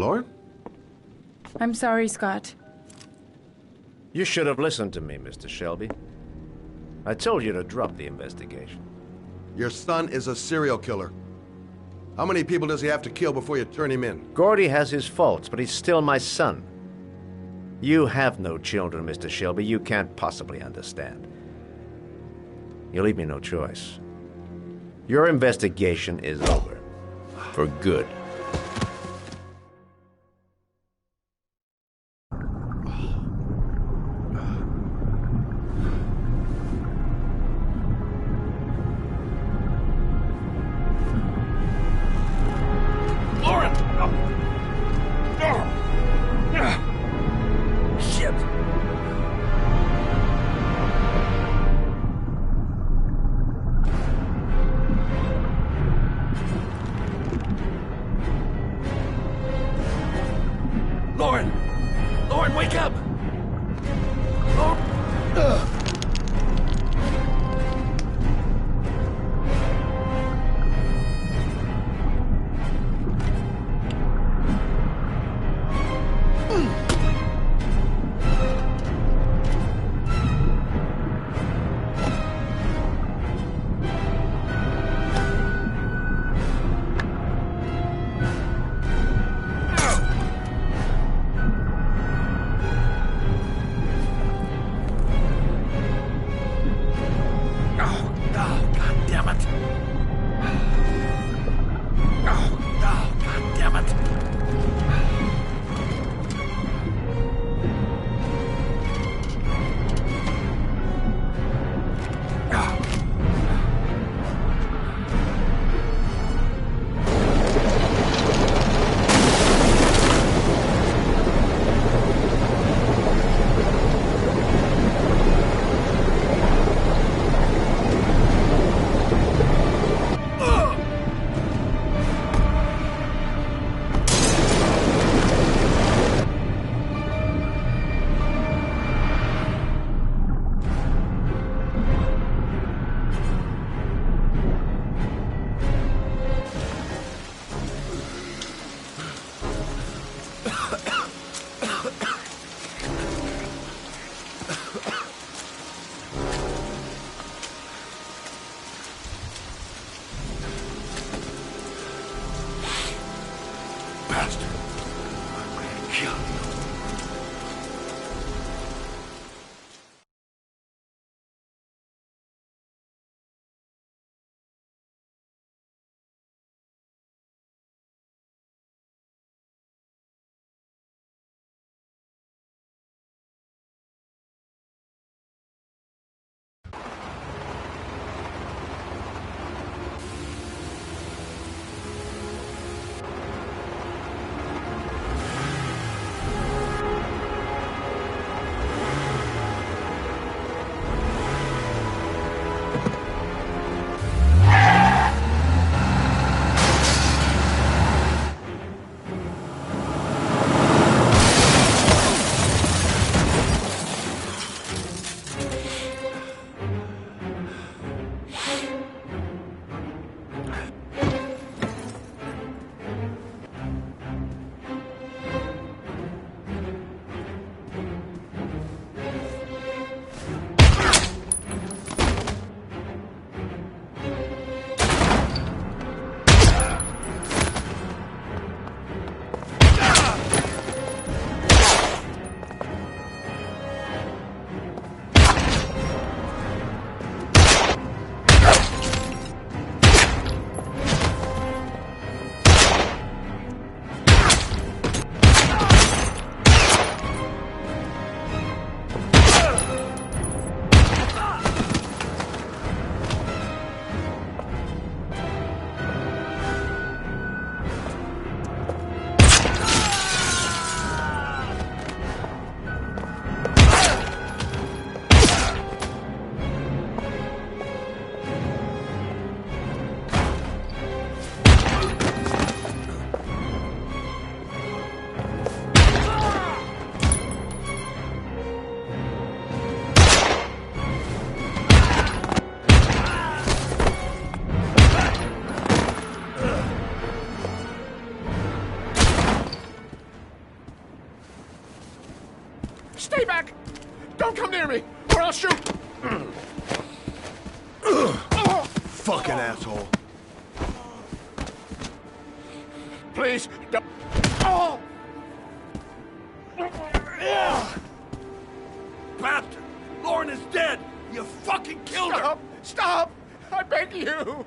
Lauren? I'm sorry, Scott. You should have listened to me, Mr. Shelby. I told you to drop the investigation. Your son is a serial killer. How many people does he have to kill before you turn him in? Gordy has his faults, but he's still my son. You have no children, Mr. Shelby. You can't possibly understand. You leave me no choice. Your investigation is over. For good. Lauren, wake up! shoot! Fucking asshole. Please, don't. Oh! Bastard! Lauren is dead! You fucking killed her! Stop! Stop! I beg you!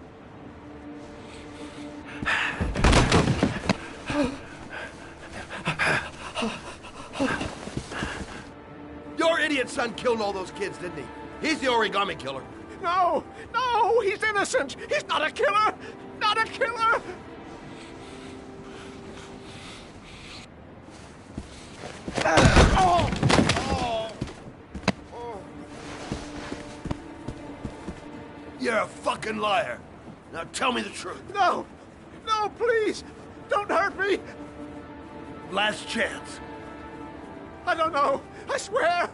Your idiot son killed all those kids, didn't he? He's the origami killer. No! No! He's innocent! He's not a killer! Not a killer! Oh! Oh! Oh! You're a fucking liar. Now tell me the truth. No! No, please! Don't hurt me! Last chance. I don't know! I swear!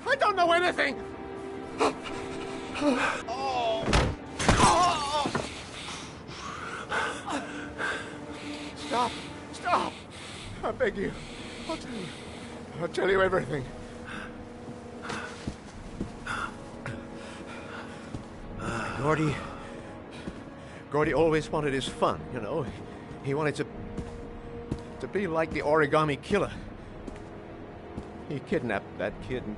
I don't know anything! Oh! Oh! Stop! Stop! I beg you. I'll tell you. I'll tell you everything. Gordy always wanted his fun, you know. He wanted to be like the origami killer. He kidnapped that kid and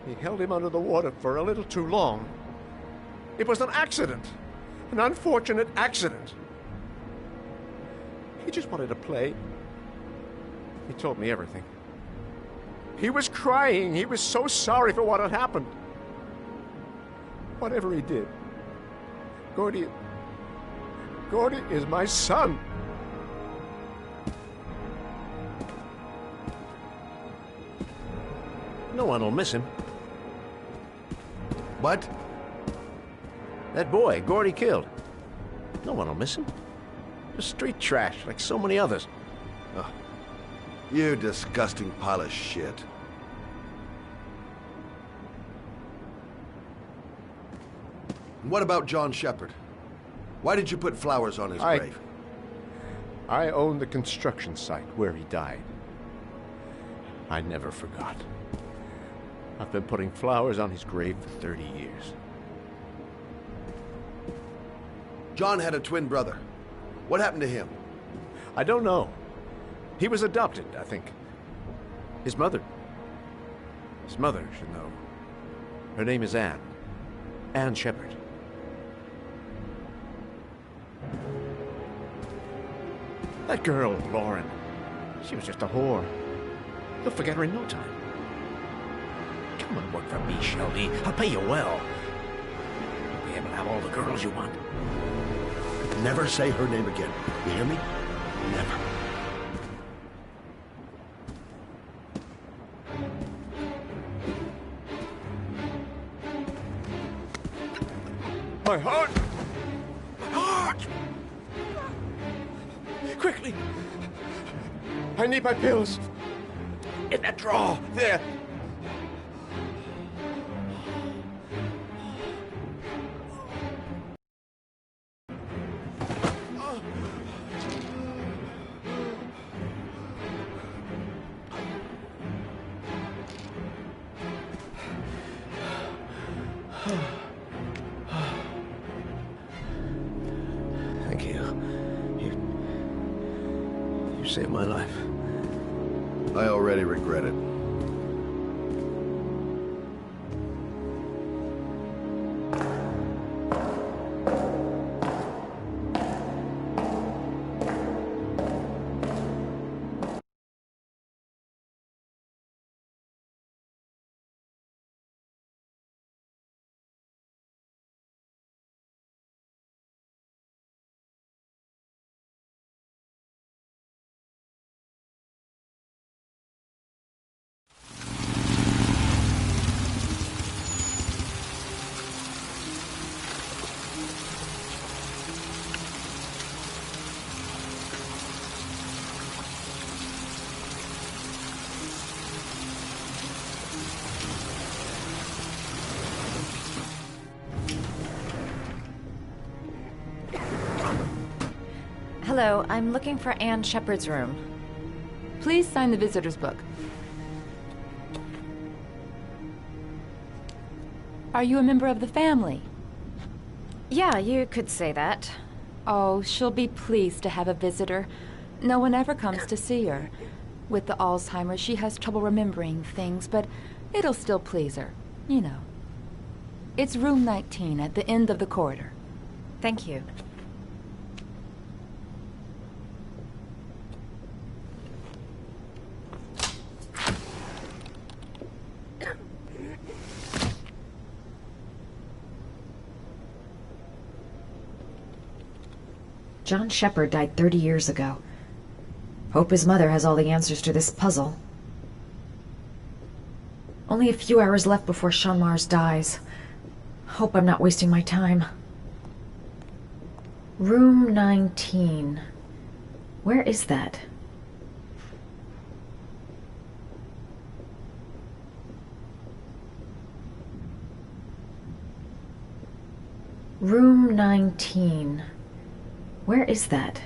he held him under the water for a little too long. It was an accident. An unfortunate accident. He just wanted to play. He told me everything. He was crying. He was so sorry for what had happened. Whatever he did, Gordy is my son. No one will miss him. What? That boy, Gordy killed. No one will miss him. Just street trash, like so many others. Oh, you disgusting pile of shit. What about John Shepard? Why did you put flowers on his grave? I own the construction site where he died. I never forgot. I've been putting flowers on his grave for 30 years. John had a twin brother. What happened to him? I don't know. He was adopted, I think. His mother should know. Her name is Anne. Anne Shepard. That girl, Lauren, she was just a whore. You'll forget her in no time. Come and work for me, Shelby. I'll pay you well. You'll be able to have all the girls you want. Never say her name again. You hear me? Never. My heart! My heart! Quickly! I need my pills. In that drawer, there. Thank you. You saved my life. I already regret it. Hello, I'm looking for Anne Shepard's room. Please sign the visitor's book. Are you a member of the family? Yeah, you could say that. Oh, she'll be pleased to have a visitor. No one ever comes to see her. With the Alzheimer's, she has trouble remembering things, but it'll still please her. You know. It's room 19 at the end of the corridor. Thank you. John Shepard died 30 years ago. Hope his mother has all the answers to this puzzle. Only a few hours left before Shaun Mars dies. Hope I'm not wasting my time. Room 19. Where is that? Room 19. Where is that?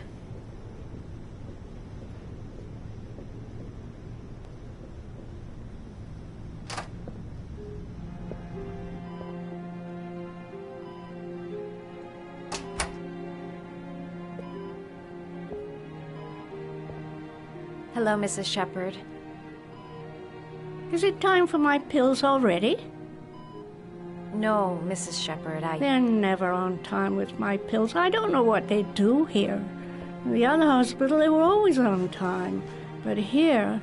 Hello, Mrs. Shepard. Is it time for my pills already? No, Mrs. Shepard, They're never on time with my pills. I don't know what they do here. In the other hospital, they were always on time. But here...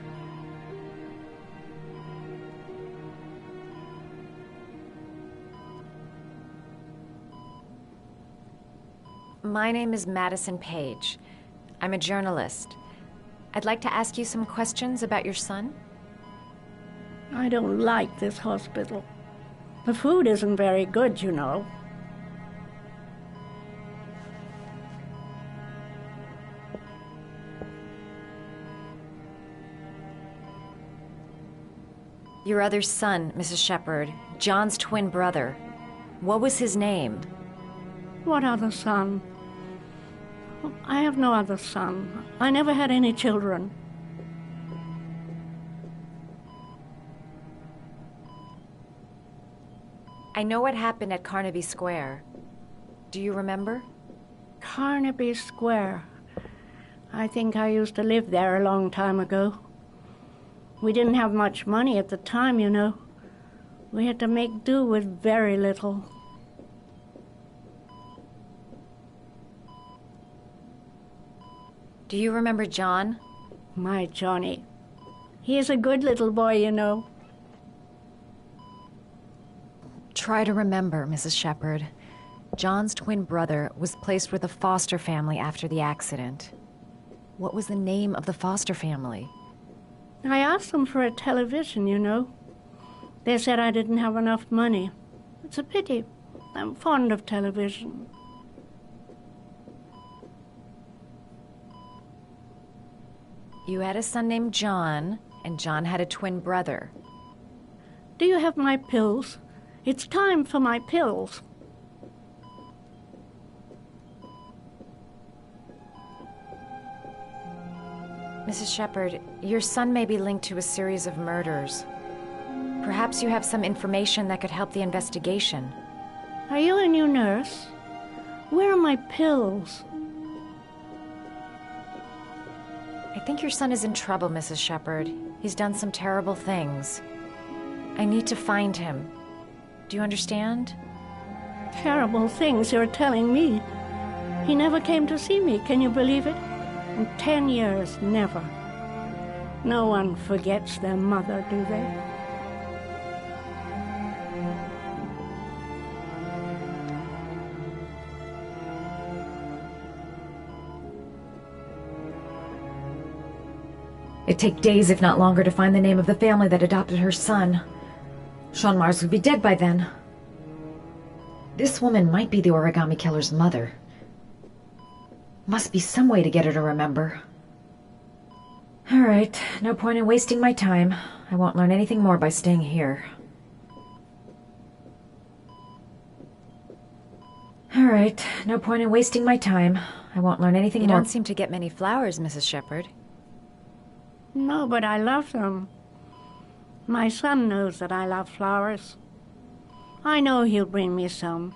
My name is Madison Page. I'm a journalist. I'd like to ask you some questions about your son. I don't like this hospital. The food isn't very good, you know. Your other son, Mrs. Shepard, John's twin brother. What was his name? What other son? I have no other son. I never had any children. I know what happened at Carnaby Square. Do you remember? Carnaby Square. I think I used to live there a long time ago. We didn't have much money at the time, you know. We had to make do with very little. Do you remember John? My Johnny. He is a good little boy, you know. Try to remember, Mrs. Shepard. John's twin brother was placed with a foster family after the accident. What was the name of the foster family? I asked them for a television, you know. They said I didn't have enough money. It's a pity. I'm fond of television. You had a son named John, and John had a twin brother. Do you have my pills? It's time for my pills. Mrs. Shepard, your son may be linked to a series of murders. Perhaps you have some information that could help the investigation. Are you a new nurse? Where are my pills? I think your son is in trouble, Mrs. Shepard. He's done some terrible things. I need to find him. Do you understand? Terrible things you're telling me. He never came to see me, can you believe it? In 10 years, never. No one forgets their mother, do they? It'd take days, if not longer, to find the name of the family that adopted her son. Shaun Mars would be dead by then. This woman might be the origami killer's mother. Must be some way to get her to remember. All right, no point in wasting my time. I won't learn anything more by staying here. All right, no point in wasting my time. I won't learn anything You more. don't seem to get many flowers, Mrs. Shepard. No, but I love them. My son knows that I love flowers. I know he'll bring me some.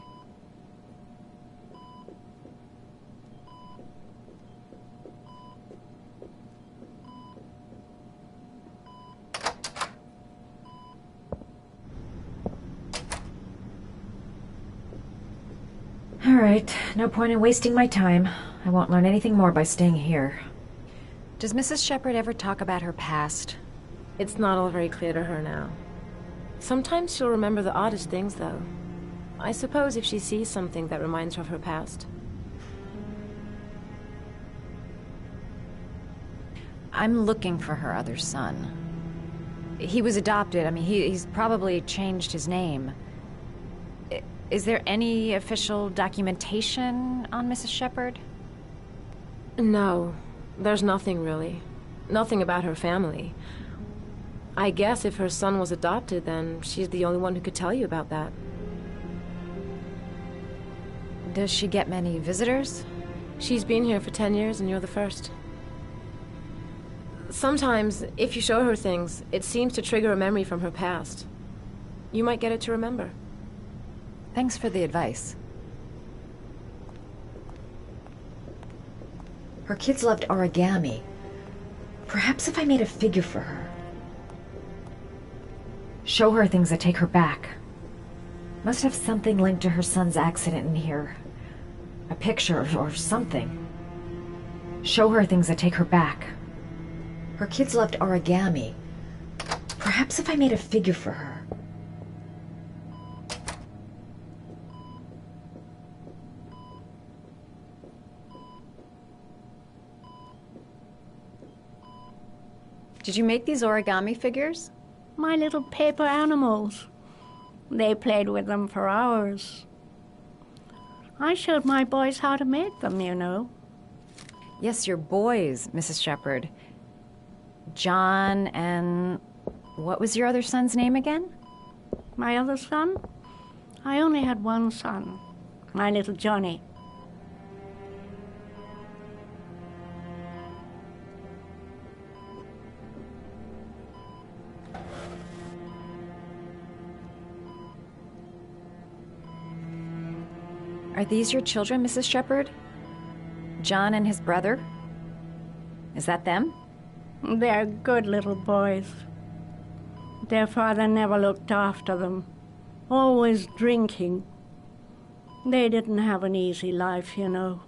All right, no point in wasting my time. I won't learn anything more by staying here. Does Mrs. Shepherd ever talk about her past? It's not all very clear to her now. Sometimes she'll remember the oddest things, though. I suppose if she sees something that reminds her of her past. I'm looking for her other son. He was adopted. I mean, he's probably changed his name. Is there any official documentation on Mrs. Shepherd? No, there's nothing really. Nothing about her family. I guess if her son was adopted, then she's the only one who could tell you about that. Does she get many visitors? She's been here for 10 years and you're the first. Sometimes, if you show her things, it seems to trigger a memory from her past. You might get it to remember. Thanks for the advice. Her kids loved origami. Perhaps if I made a figure for her. Show her things that take her back. Must have something linked to her son's accident in here. A picture or something. Show her things that take her back. Her kids loved origami. Perhaps if I made a figure for her. Did you make these origami figures? My little paper animals. They played with them for hours. I showed my boys how to make them, you know. Yes, your boys, Mrs. Shepherd. John and... what was your other son's name again? My other son? I only had one son, my little Johnny. Are these your children, Mrs. Shepherd? John and his brother? Is that them? They're good little boys. Their father never looked after them, always drinking. They didn't have an easy life, you know.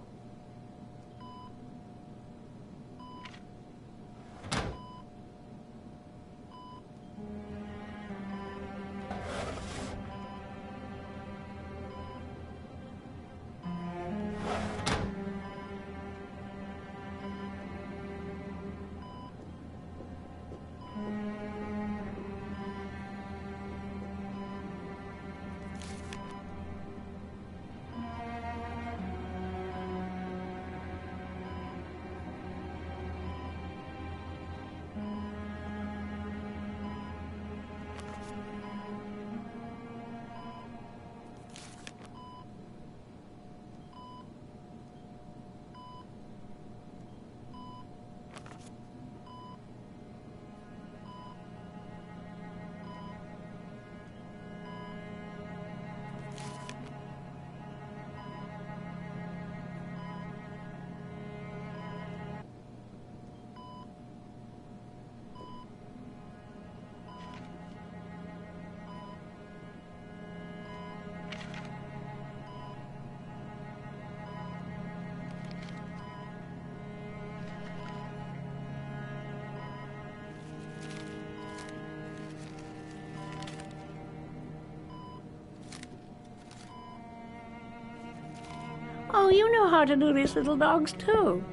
Oh, you know how to do these little dogs, too.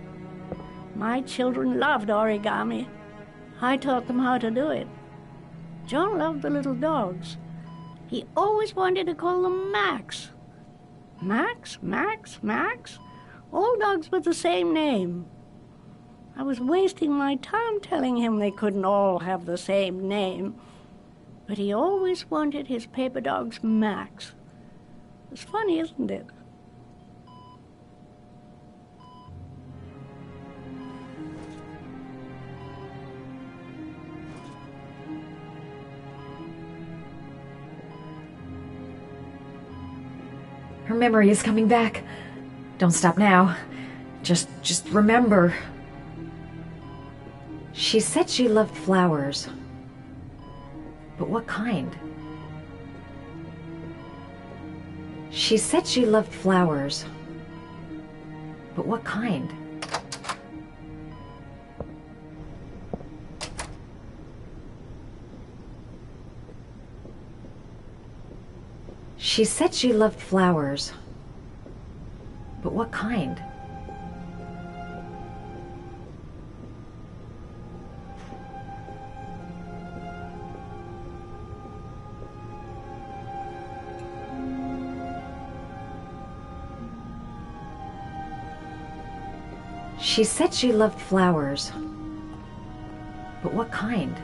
My children loved origami. I taught them how to do it. John loved the little dogs. He always wanted to call them Max. Max, Max, Max. All dogs with the same name. I was wasting my time telling him they couldn't all have the same name. But he always wanted his paper dogs Max. It's funny, isn't it? Her memory is coming back. Don't stop now. Just remember. She said she loved flowers. But what kind? She said she loved flowers. But what kind? She said she loved flowers. But what kind? She said she loved flowers. But what kind?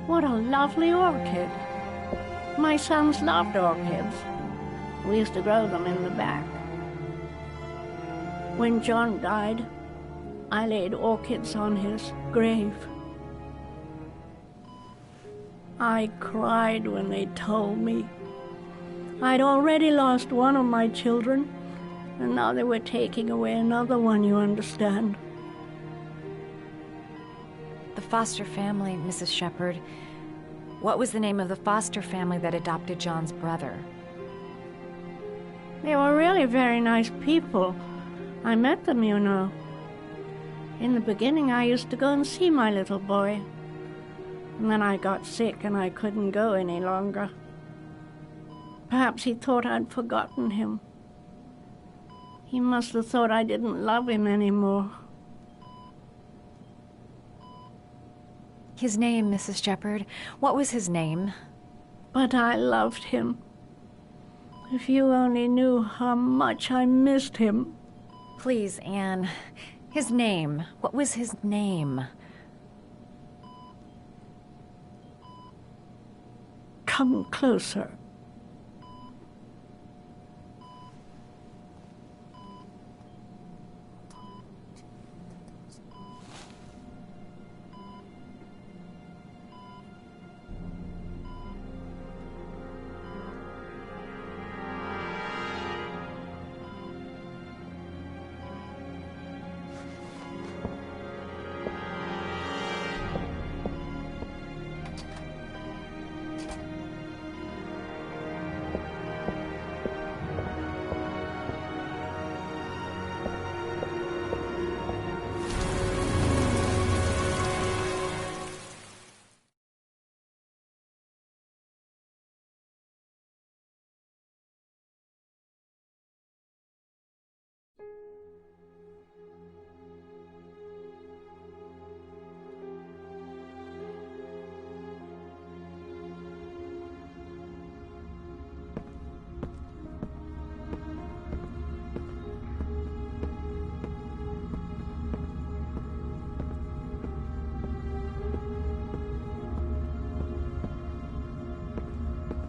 What a lovely orchid. My sons loved orchids. We used to grow them in the back. When John died, I laid orchids on his grave. I cried when they told me. I'd already lost one of my children, and now they were taking away another one, you understand. The foster family, Mrs. Shepherd. What was the name of the foster family that adopted John's brother? They were really very nice people. I met them, you know. In the beginning, I used to go and see my little boy. And then I got sick and I couldn't go any longer. Perhaps he thought I'd forgotten him. He must have thought I didn't love him anymore. His name, Mrs. Shepherd. What was his name? But I loved him. If you only knew how much I missed him. Please, Anne. His name. What was his name? Come closer.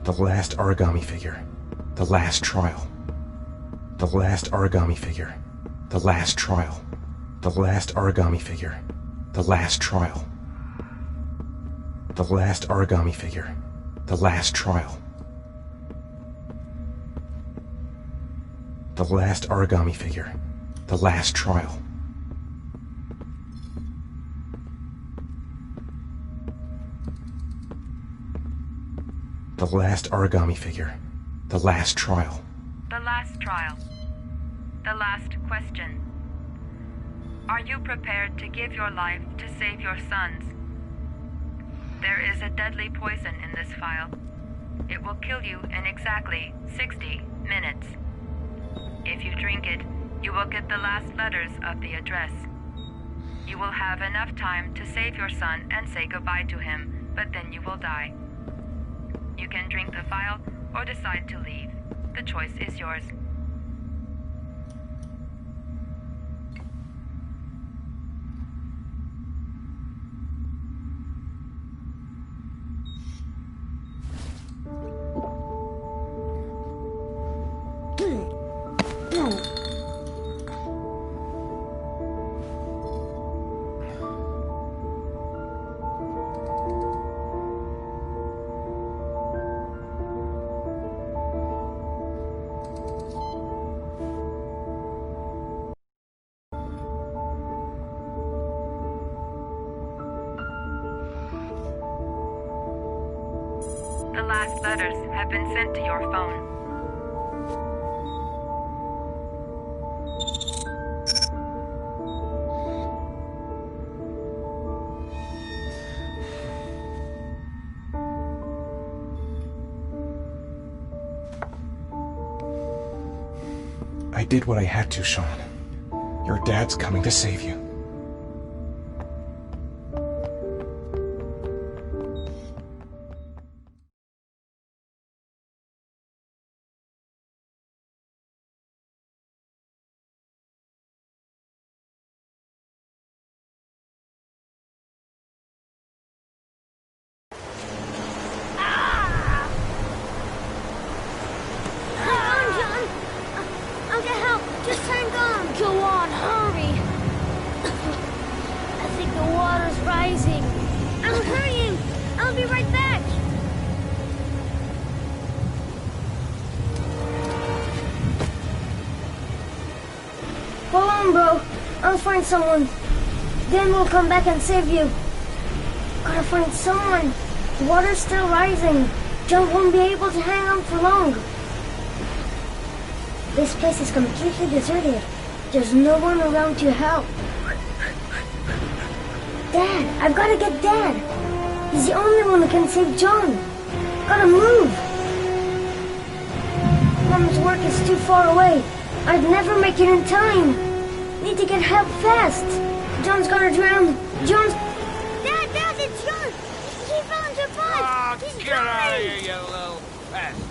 The last origami figure. The last trial. The last origami figure. The last trial. The last origami figure. The last trial. The last origami figure. The last trial. The last origami figure. The last trial. The last origami figure. The last trial. The last trial. The last question. Are you prepared to give your life to save your sons? There is a deadly poison in this vial. It will kill you in exactly 60 minutes. If you drink it, you will get the last letters of the address. You will have enough time to save your son and say goodbye to him, but then you will die. You can drink the vial or decide to leave. The choice is yours. The last letters have been sent to your phone. I did what I had to, Shaun. Your dad's coming to save you. Go on, hurry! I think the water's rising. I'm hurrying! I'll be right back! Hold on, bro. I'll find someone. Then we'll come back and save you. Gotta find someone. The water's still rising. John won't be able to hang on for long. This place is completely deserted. There's no one around to help. Dad! I've gotta get Dad! He's the only one who can save John. Gotta move! Mom's work is too far away. I'd never make it in time. Need to get help fast. John's gonna drown. John's... Dad, it's John! He fell into a pond! He's Get out of drowning! here, you little pest!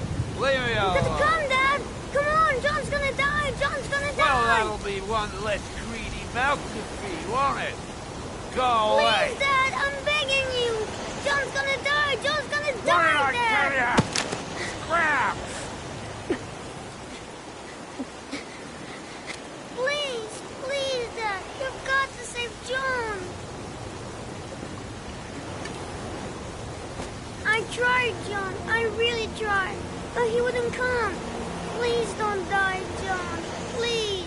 Leave me You alone! gotta come, Dad! Come on! John's gonna die! John's gonna die! Well, that'll be one less greedy mouth to feed, won't it? Go away! Please, Dad! I'm begging you! John's gonna die! John's gonna What die, did I Dad! tell ya? Crap! Please, Dad! You've got to save John! I tried, John. I really tried. But he wouldn't come. Please don't die, John. Please.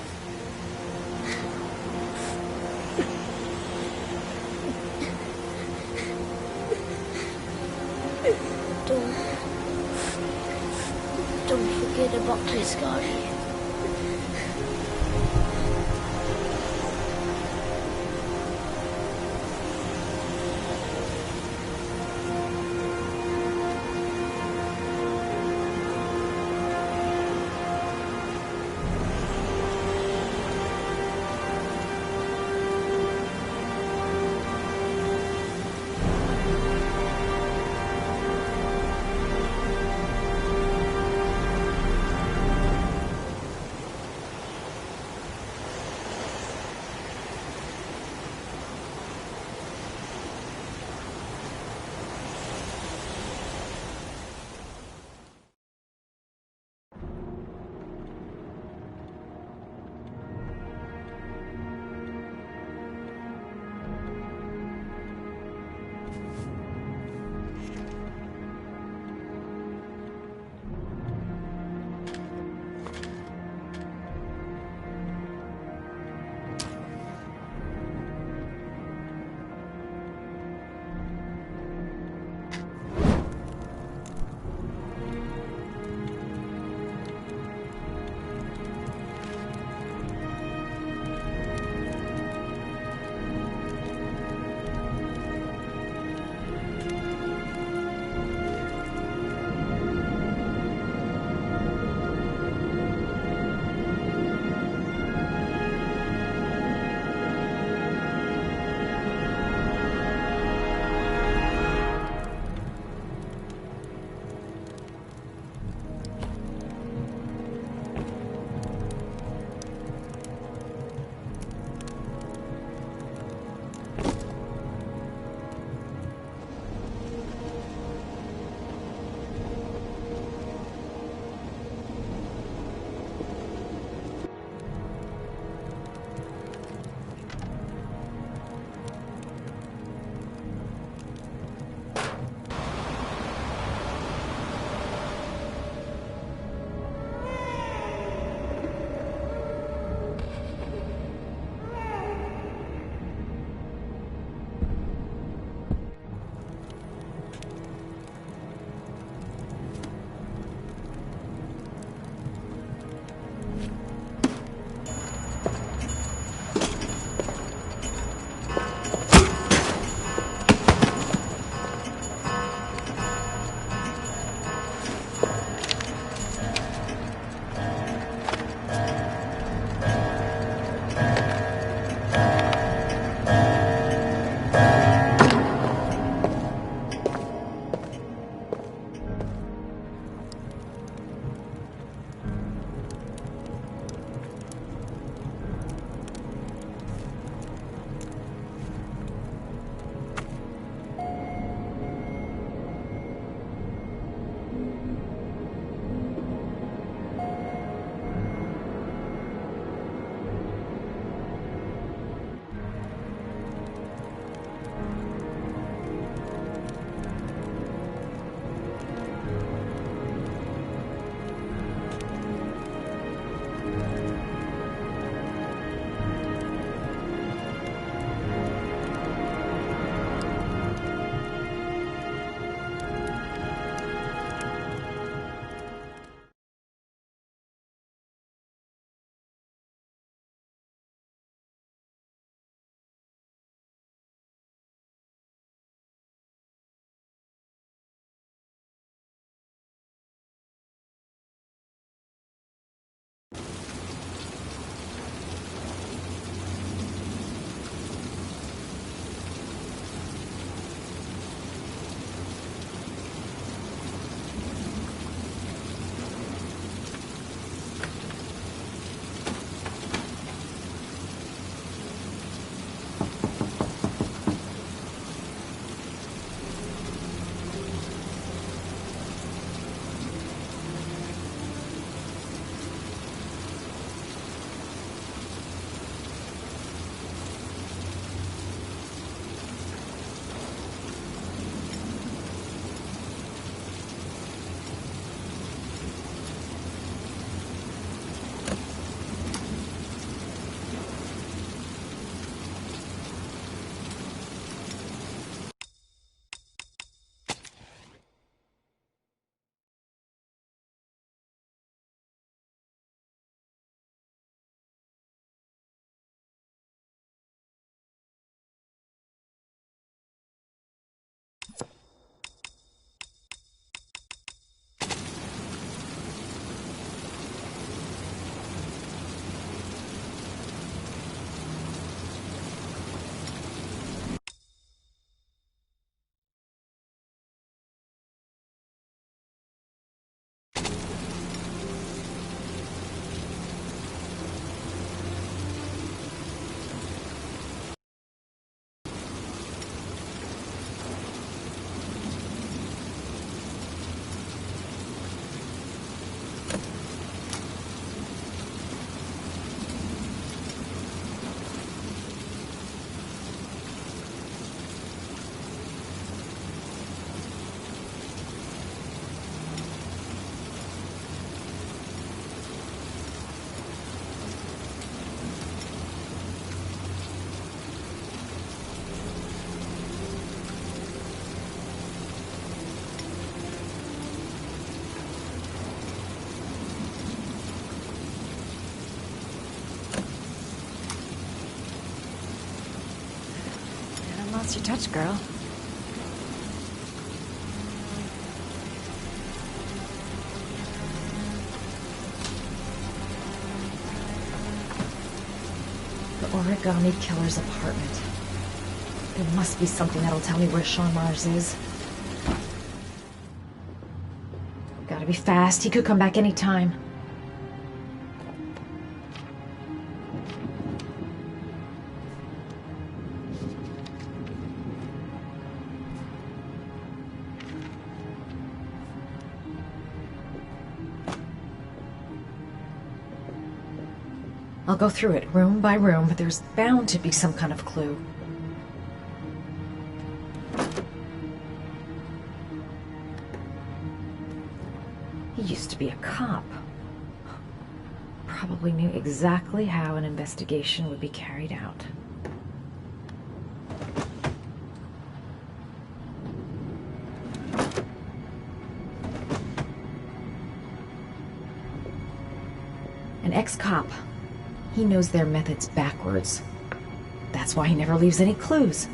Don't forget about this guy. Lost your touch, girl. The origami killer's apartment. There must be something that'll tell me where Shaun Mars is. Gotta be fast. He could come back any time. I'll go through it room by room, but there's bound to be some kind of clue. He used to be a cop. Probably knew exactly how an investigation would be carried out. An ex-cop. He knows their methods backwards. That's why he never leaves any clues.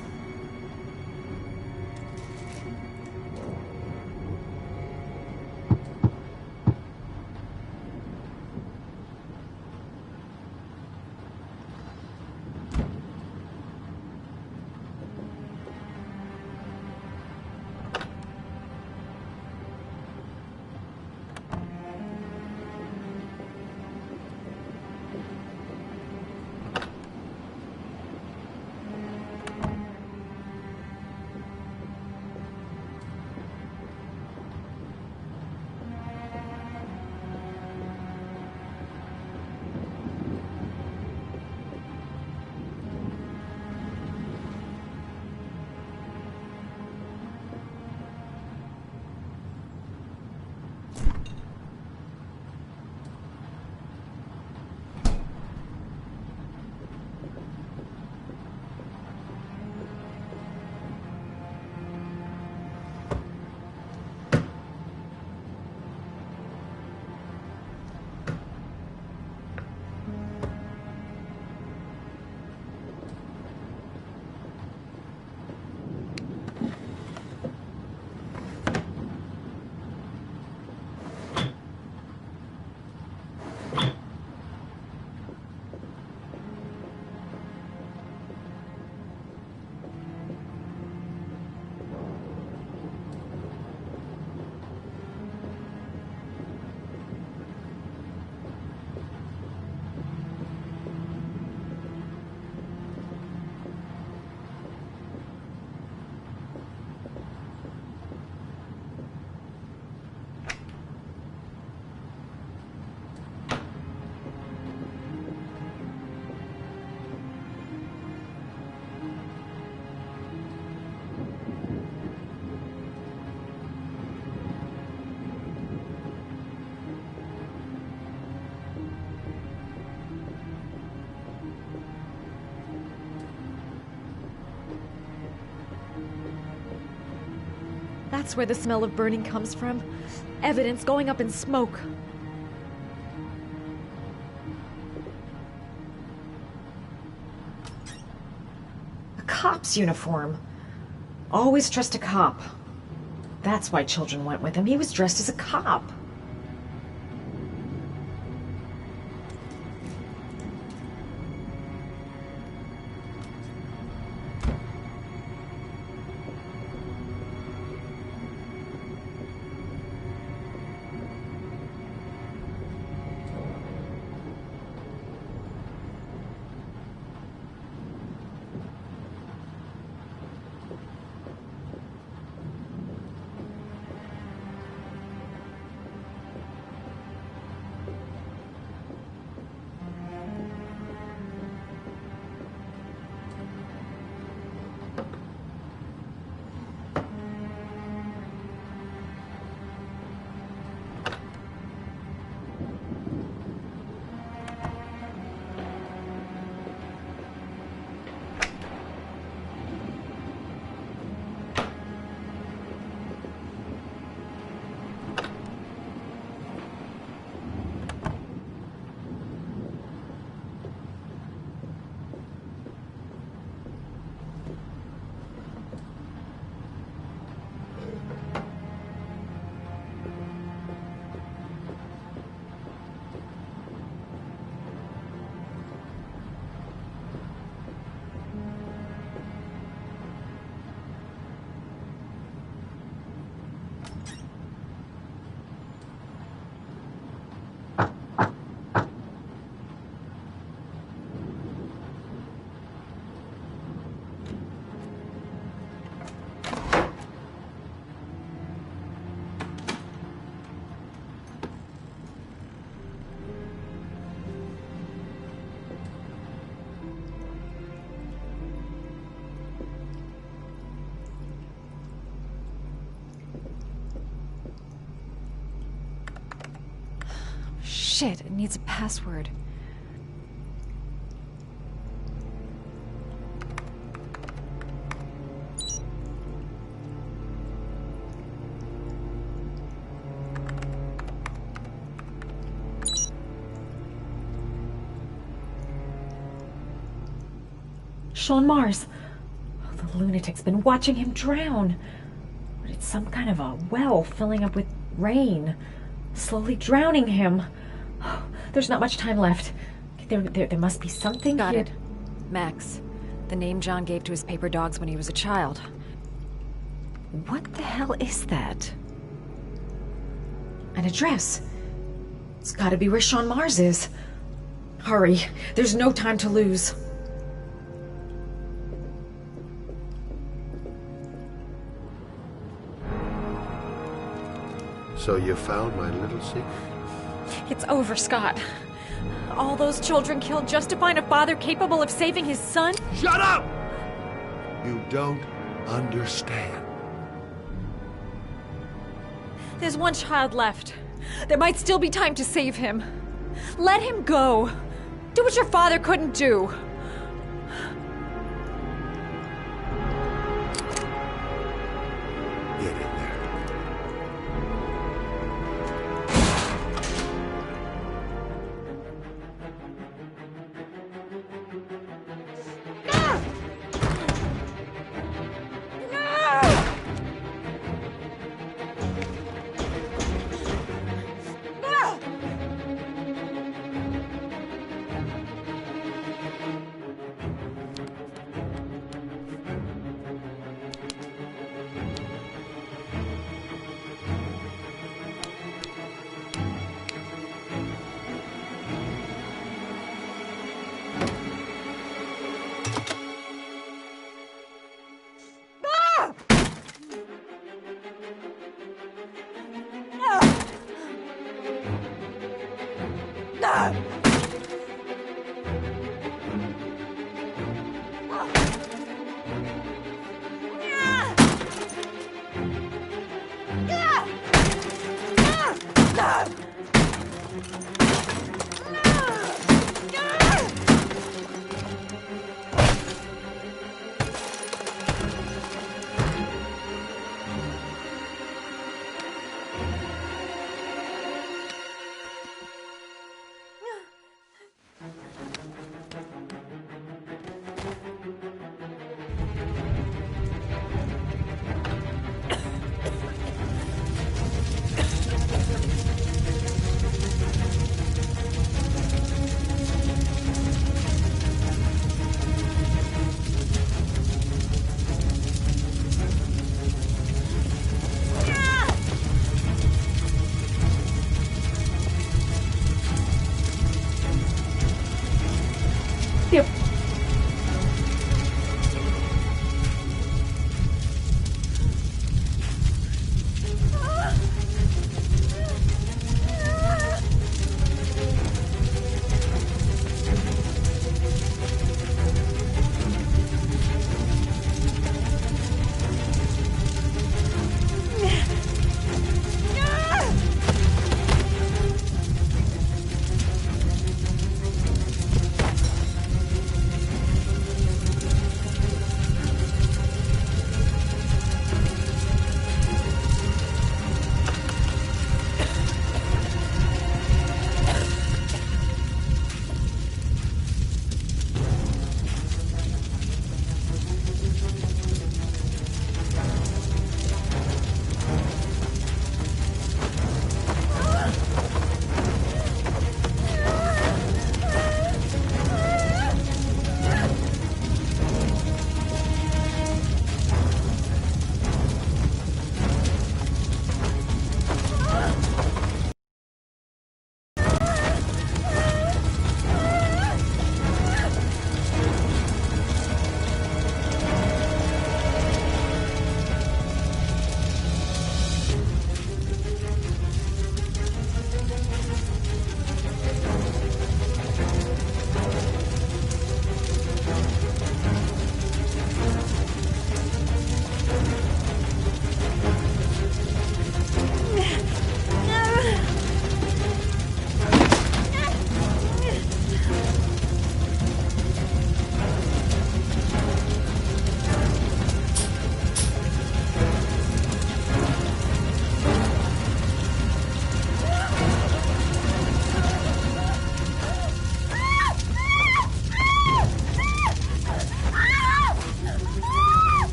That's where the smell of burning comes from. Evidence going up in smoke. A cop's uniform. Always trust a cop. That's why children went with him. He was dressed as a cop. Shit, it needs a password. Shaun Mars. Oh, the lunatic's been watching him drown. But it's some kind of a well filling up with rain, slowly drowning him. Oh, there's not much time left. There must be something Got here. it. Max. The name John gave to his paper dogs when he was a child. What the hell is that? An address. It's gotta be where Shaun Mars is. Hurry. There's no time to lose. So you found my little secret? It's over, Scott. All those children killed just to find a father capable of saving his son? Shut up! You don't understand. There's one child left. There might still be time to save him. Let him go. Do what your father couldn't do. Get in there.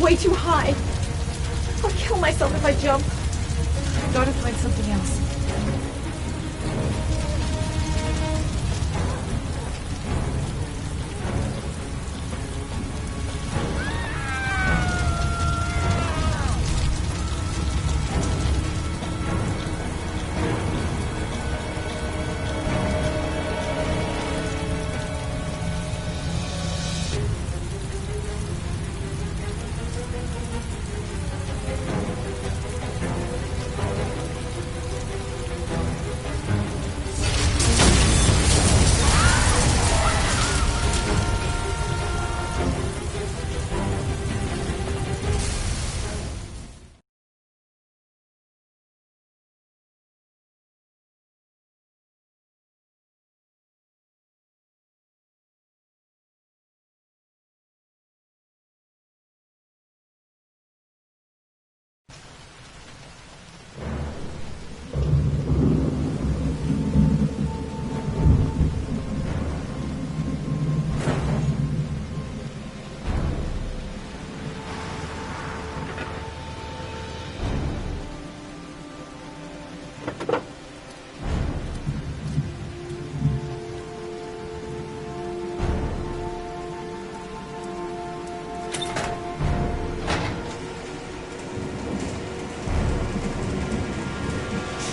way too high. I'll kill myself if I jump. I've got to find something else.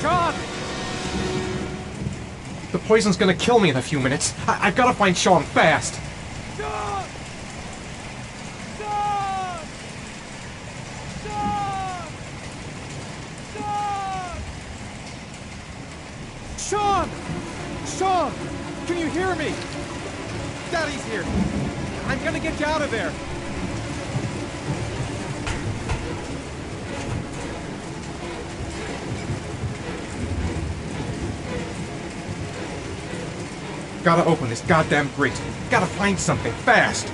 Shaun! The poison's gonna kill me in a few minutes. I've gotta find Shaun fast. Shaun! Shaun! Shaun! Shaun! Shaun! Shaun! Can you hear me? Daddy's here. I'm gonna get you out of there. Gotta open this goddamn grate. Gotta find something fast.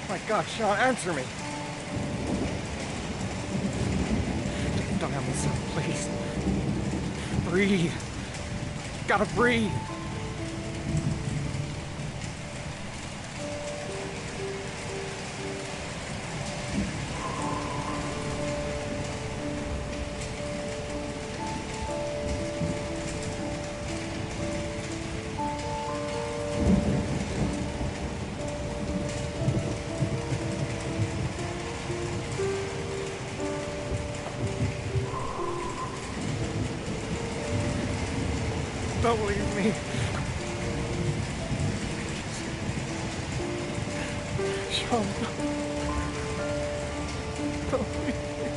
My God, Shaun, answer me. Don't have me, son, please. Breathe. Gotta breathe. Don't leave me. Shaun, don't leave me.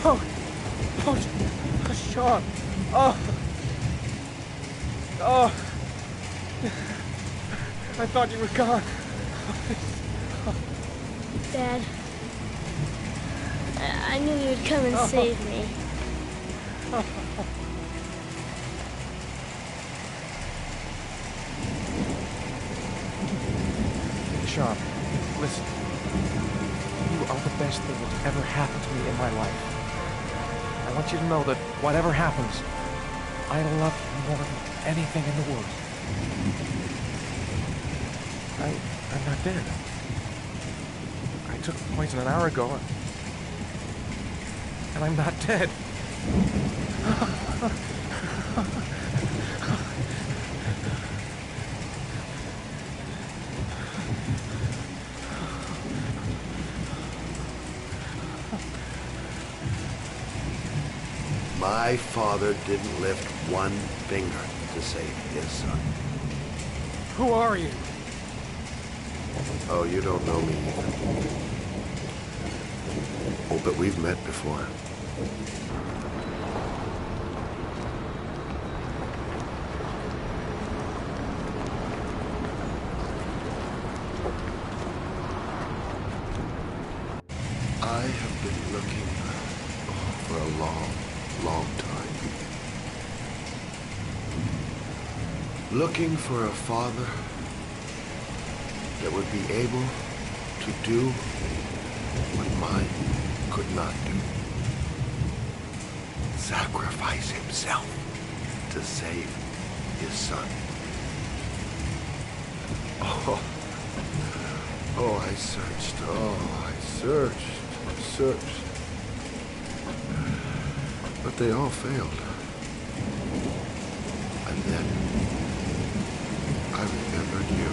Oh, Shaun. Oh. I thought you were gone. Dad, I knew you would come and save me. Shaun, listen. You are best thing that's ever happened to me in my life. I want you to know that whatever happens, I love you more than anything in the world. I'm not dead. I took the poison an hour ago, and I'm not dead. My father didn't lift one finger to save his son. Who are you? Oh, you don't know me either. Oh, but we've met before. I have been looking for a long time. Looking for a father that would be able to do what mine could not do. Sacrifice himself to save his son. Oh, I searched. Oh, I searched. But they all failed. And then I remembered you.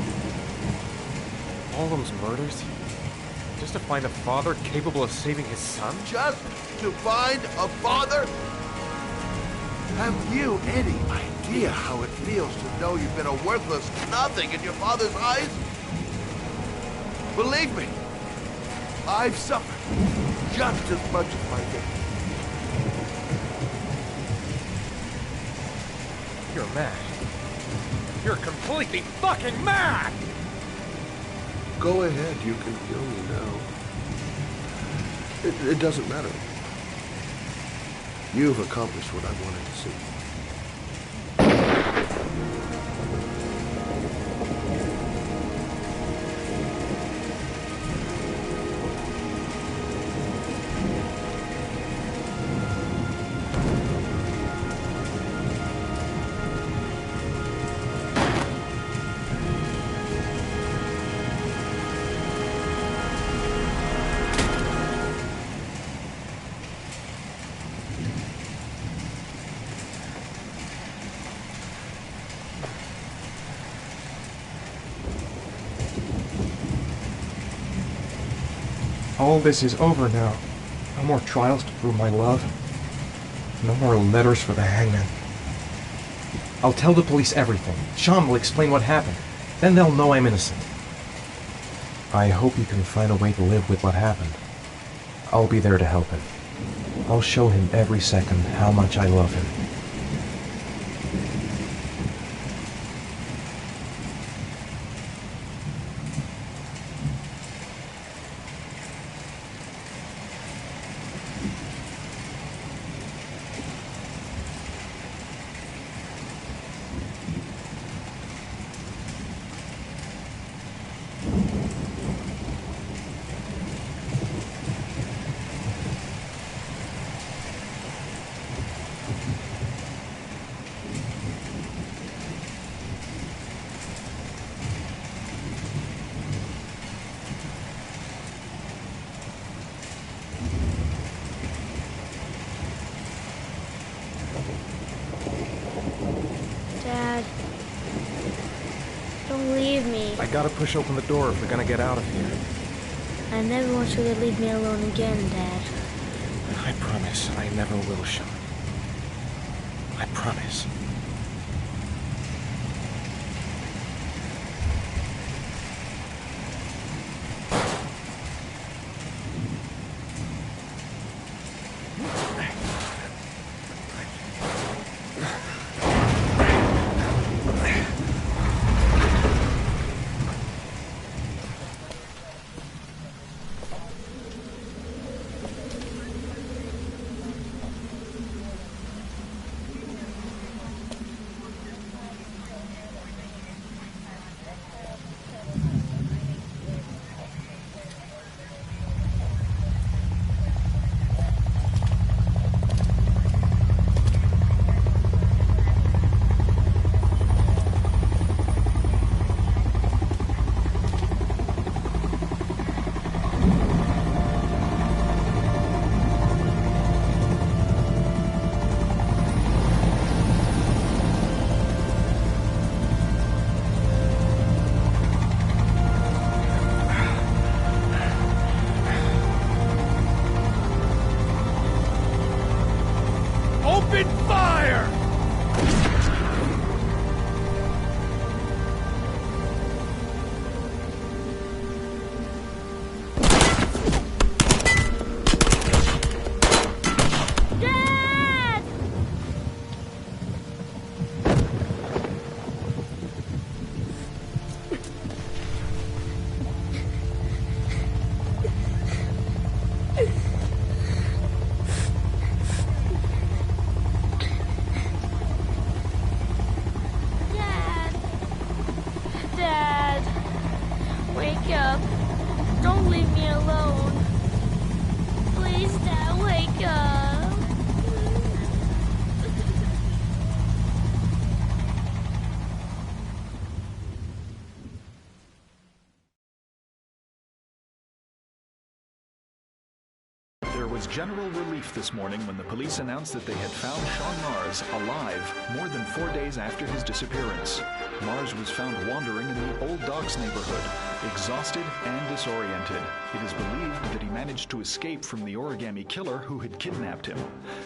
All those murders? Just to find a father capable of saving his son? Just to find a father? Have you any idea how it feels to know you've been a worthless nothing in your father's eyes? Believe me, I've suffered just as much as my dad. You're mad. You're completely fucking mad! Go ahead, you can kill me now. It doesn't matter. You've accomplished what I wanted to see. All this is over now. No more trials to prove my love. No more letters for the hangman. I'll tell the police everything. Shaun will explain what happened. Then they'll know I'm innocent. I hope you can find a way to live with what happened. I'll be there to help him. I'll show him every second how much I love him. Dad, don't leave me. I gotta push open the door if we're gonna get out of here. I never want you to leave me alone again, Dad. I promise I never will, Shaun. I promise. was general relief this morning when the police announced that they had found Shaun Mars alive more than 4 days after his disappearance. Mars was found wandering in the Old Docks neighborhood, exhausted and disoriented. It is believed that he managed to escape from the origami killer who had kidnapped him.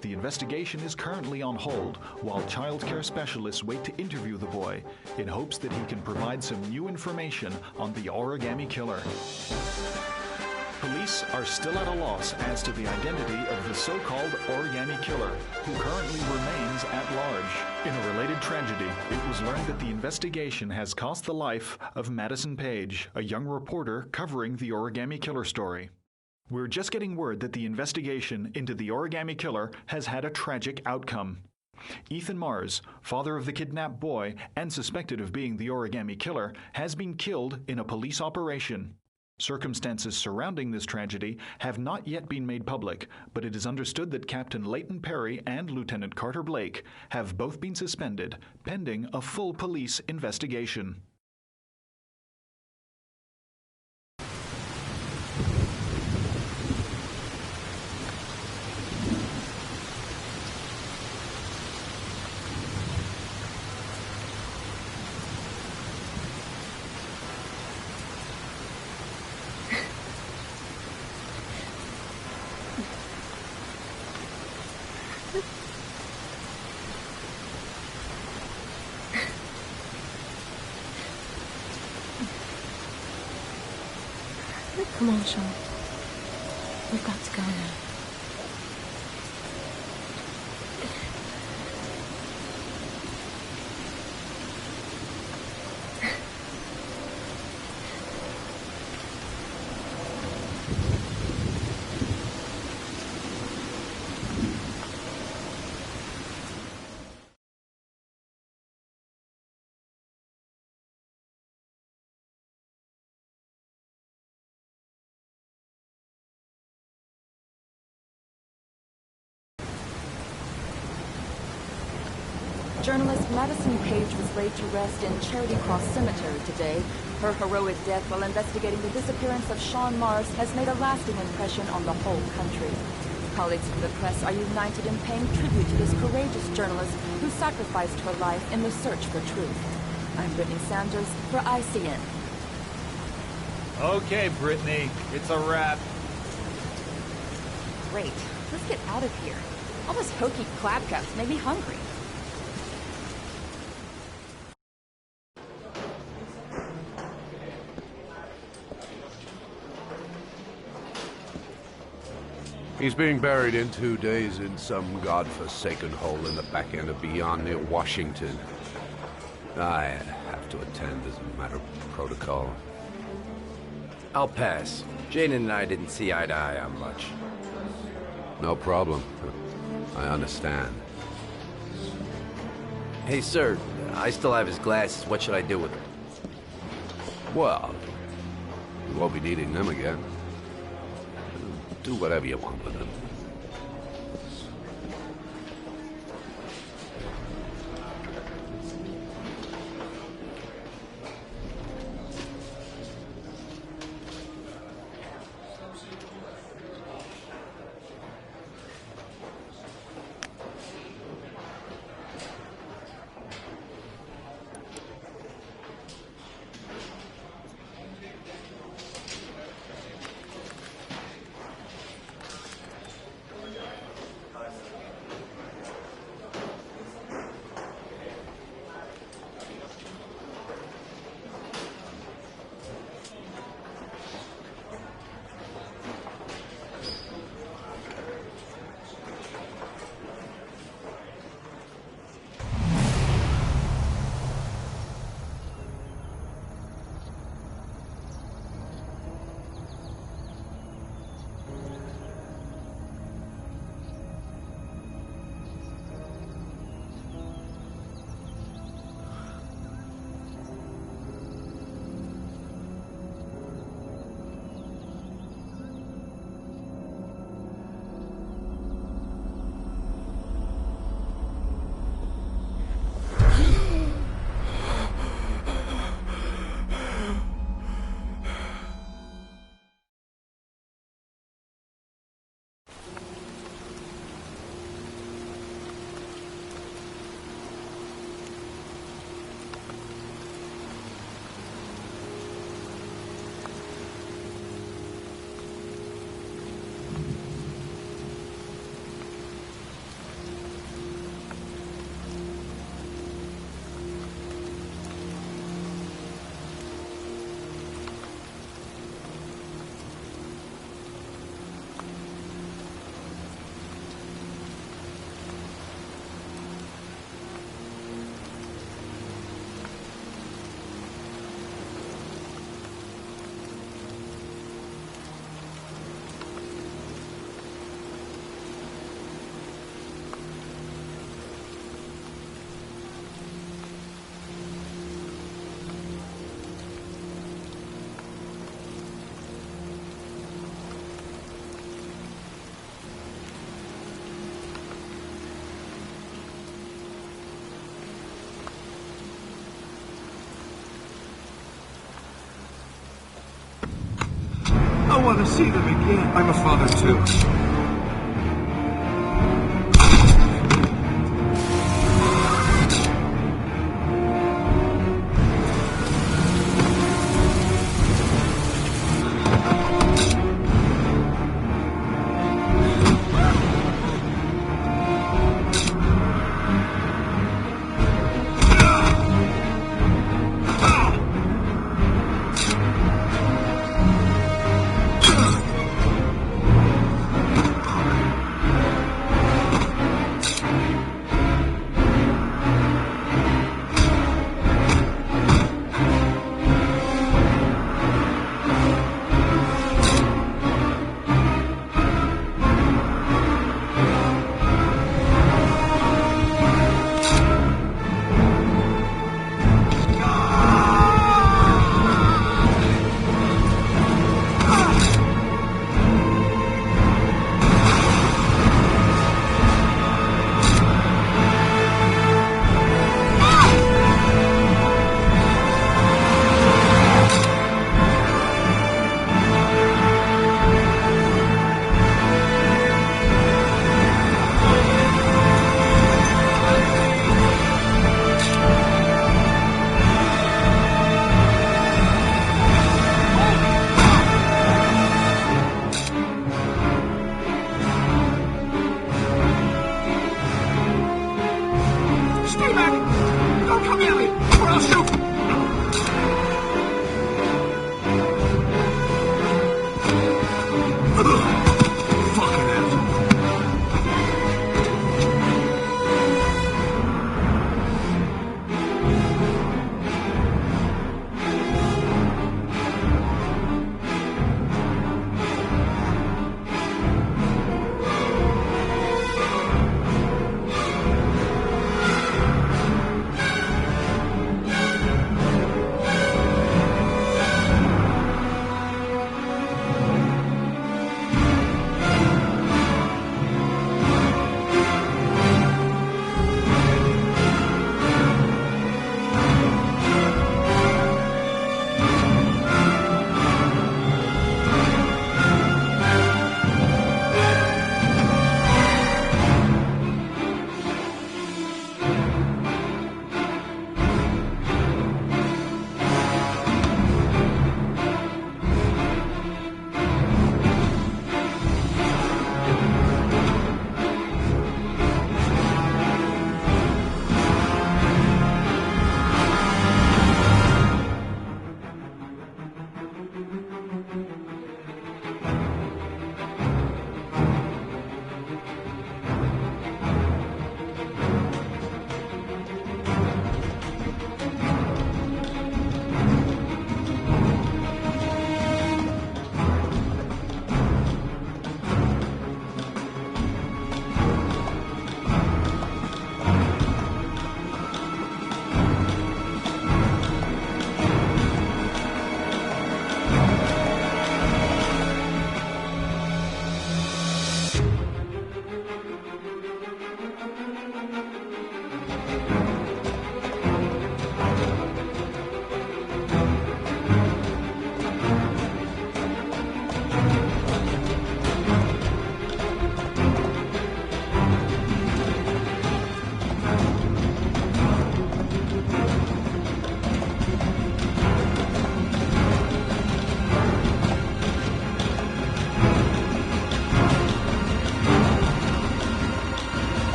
The investigation is currently on hold, while child care specialists wait to interview the boy in hopes that he can provide some new information on the origami killer. Police are still at a loss as to the identity of the so-called origami killer, who currently remains at large. In a related tragedy, it was learned that the investigation has cost the life of Madison Page, a young reporter covering the origami killer story. We're just getting word that the investigation into the origami killer has had a tragic outcome. Ethan Mars, father of the kidnapped boy and suspected of being the origami killer, has been killed in a police operation. Circumstances surrounding this tragedy have not yet been made public, but it is understood that Captain Leighton Perry and Lieutenant Carter Blake have both been suspended, pending a full police investigation. Come on, Shaun. We've got to go now. Journalist Madison Page was laid to rest in Charity Cross Cemetery today. Her heroic death while investigating the disappearance of Shaun Mars has made a lasting impression on the whole country. Colleagues from the press are united in paying tribute to this courageous journalist who sacrificed her life in the search for truth. I'm Brittany Sanders for ICN. Okay, Brittany, it's a wrap. Great. Let's get out of here. All this hokey clapcaps make me hungry. He's being buried in 2 days in some godforsaken hole in the back end of beyond near Washington. I have to attend as a matter of protocol. I'll pass. Jane and I didn't see eye to eye on much. No problem. I understand. Hey, sir, I still have his glasses. What should I do with them? Well, you won't be needing them again. Do whatever you want with them. want to see them again. I'm a father too.